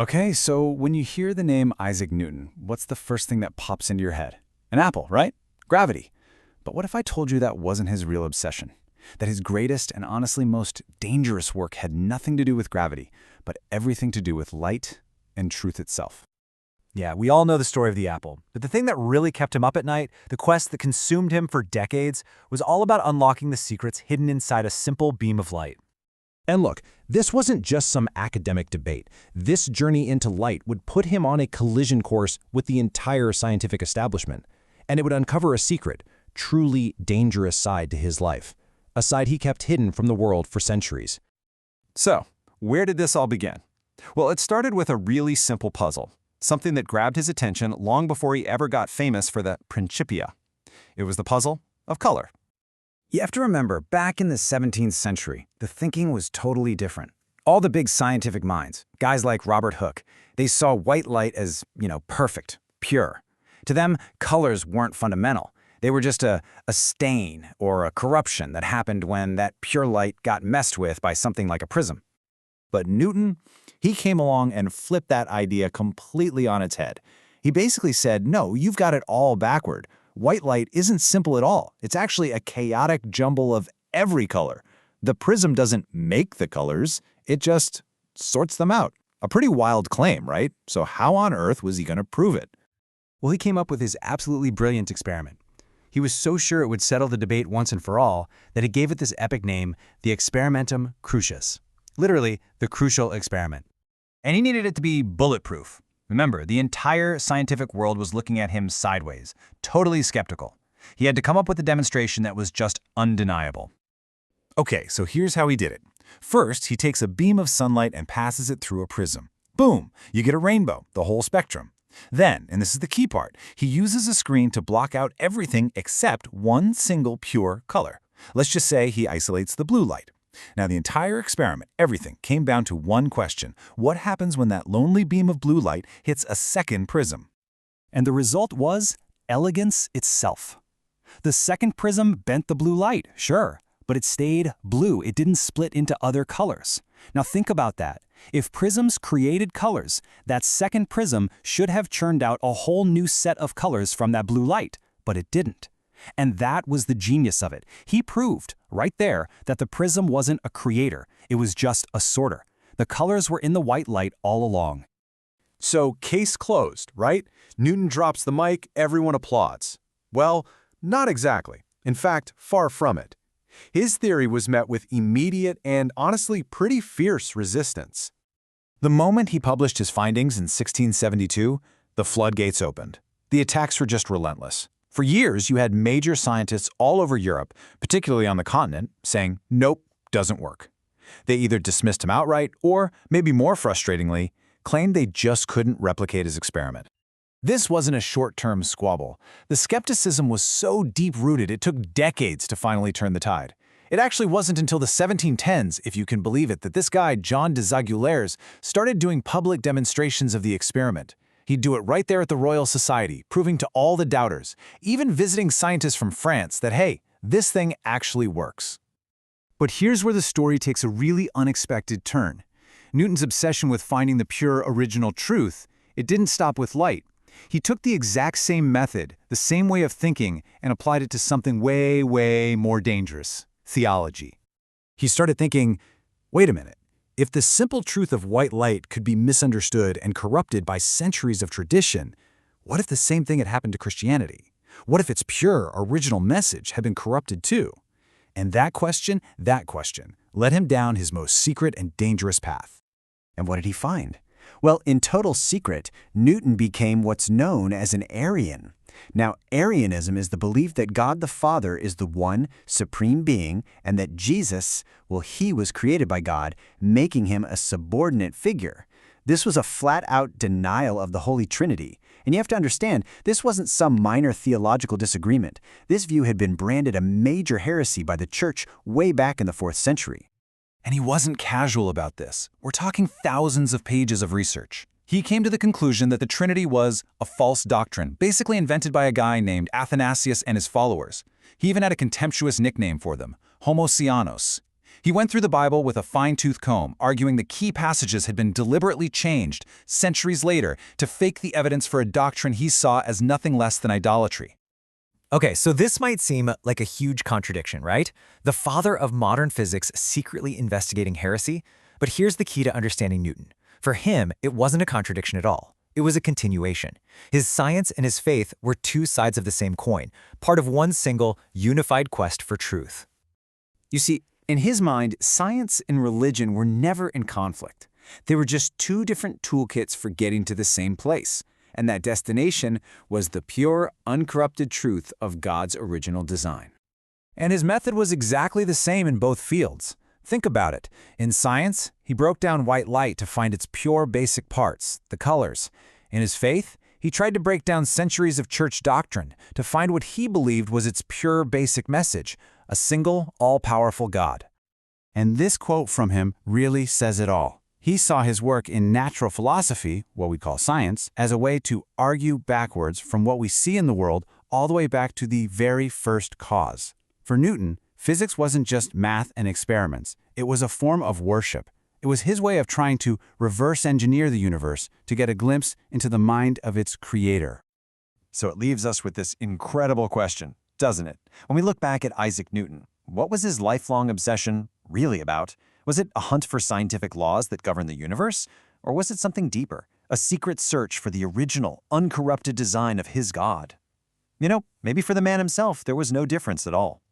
Okay, so when you hear the name Isaac Newton, what's the first thing that pops into your head? An apple, right? Gravity. But what if I told you that wasn't his real obsession? That his greatest and honestly most dangerous work had nothing to do with gravity, but everything to do with light and truth itself. Yeah, we all know the story of the apple, but the thing that really kept him up at night, the quest that consumed him for decades, was all about unlocking the secrets hidden inside a simple beam of light. And look, this wasn't just some academic debate. This journey into light would put him on a collision course with the entire scientific establishment, and it would uncover a secret, truly dangerous side to his life, a side he kept hidden from the world for centuries. So, where did this all begin? Well, it started with a really simple puzzle, something that grabbed his attention long before he ever got famous for the Principia. It was the puzzle of color. You have to remember, back in the 17th century, the thinking was totally different. All the big scientific minds, guys like Robert Hooke, they saw white light as, perfect, pure. To them, colors weren't fundamental. They were just a stain or a corruption that happened when that pure light got messed with by something like a prism. But Newton, he came along and flipped that idea completely on its head. He basically said, no, you've got it all backward. White light isn't simple at all. It's actually a chaotic jumble of every color. The prism doesn't make the colors, it just sorts them out. A pretty wild claim, right? So how on earth was he going to prove it? Well, he came up with his absolutely brilliant experiment. He was so sure it would settle the debate once and for all that he gave it this epic name, the Experimentum Crucius. Literally, the crucial experiment. And he needed it to be bulletproof. Remember, the entire scientific world was looking at him sideways, totally skeptical. He had to come up with a demonstration that was just undeniable. Okay, so here's how he did it. First, he takes a beam of sunlight and passes it through a prism. Boom! You get a rainbow, the whole spectrum. Then, and this is the key part, he uses a screen to block out everything except one single pure color. Let's just say he isolates the blue light. Now, the entire experiment, everything, came down to one question. What happens when that lonely beam of blue light hits a second prism? And the result was elegance itself. The second prism bent the blue light, sure, but it stayed blue. It didn't split into other colors. Now think about that. If prisms created colors, that second prism should have churned out a whole new set of colors from that blue light, but it didn't. And that was the genius of it. He proved, right there, that the prism wasn't a creator. It was just a sorter. The colors were in the white light all along. So, case closed, right? Newton drops the mic, everyone applauds. Well, not exactly. In fact, far from it. His theory was met with immediate and honestly pretty fierce resistance. The moment he published his findings in 1672, the floodgates opened. The attacks were just relentless. For years, you had major scientists all over Europe, particularly on the continent, saying, nope, doesn't work. They either dismissed him outright or, maybe more frustratingly, claimed they just couldn't replicate his experiment. This wasn't a short-term squabble. The skepticism was so deep-rooted it took decades to finally turn the tide. It actually wasn't until the 1710s, if you can believe it, that this guy, John de Zagulaires, started doing public demonstrations of the experiment. He'd do it right there at the Royal Society, proving to all the doubters, even visiting scientists from France that, hey, this thing actually works. But here's where the story takes a really unexpected turn. Newton's obsession with finding the pure original truth, it didn't stop with light. He took the exact same method, the same way of thinking, and applied it to something way, way more dangerous: theology. He started thinking, wait a minute. If the simple truth of white light could be misunderstood and corrupted by centuries of tradition, what if the same thing had happened to Christianity? What if its pure, original message had been corrupted too? And that question, led him down his most secret and dangerous path. And what did he find? Well, in total secret, Newton became what's known as an Arian. Now, Arianism is the belief that God the Father is the one supreme being and that Jesus, well, he was created by God, making him a subordinate figure. This was a flat-out denial of the Holy Trinity. And you have to understand, this wasn't some minor theological disagreement. This view had been branded a major heresy by the Church way back in the 4th century. And he wasn't casual about this. We're talking thousands of pages of research. He came to the conclusion that the Trinity was a false doctrine, basically invented by a guy named Athanasius and his followers. He even had a contemptuous nickname for them, Homosianos. He went through the Bible with a fine-tooth comb, arguing the key passages had been deliberately changed centuries later to fake the evidence for a doctrine he saw as nothing less than idolatry. Okay, so this might seem like a huge contradiction, right? The father of modern physics secretly investigating heresy? But here's the key to understanding Newton. For him, it wasn't a contradiction at all. It was a continuation. His science and his faith were two sides of the same coin, part of one single, unified quest for truth. You see, in his mind, science and religion were never in conflict. They were just two different toolkits for getting to the same place. And that destination was the pure, uncorrupted truth of God's original design. And his method was exactly the same in both fields. Think about it. In science, he broke down white light to find its pure basic parts, the colors. In his faith, he tried to break down centuries of church doctrine to find what he believed was its pure basic message, a single, all-powerful God. And this quote from him really says it all. He saw his work in natural philosophy, what we call science, as a way to argue backwards from what we see in the world all the way back to the very first cause. For Newton, physics wasn't just math and experiments. It was a form of worship. It was his way of trying to reverse engineer the universe to get a glimpse into the mind of its creator. So it leaves us with this incredible question, doesn't it? When we look back at Isaac Newton, what was his lifelong obsession really about? Was it a hunt for scientific laws that govern the universe? Or was it something deeper, a secret search for the original, uncorrupted design of his God? You know, maybe for the man himself, there was no difference at all.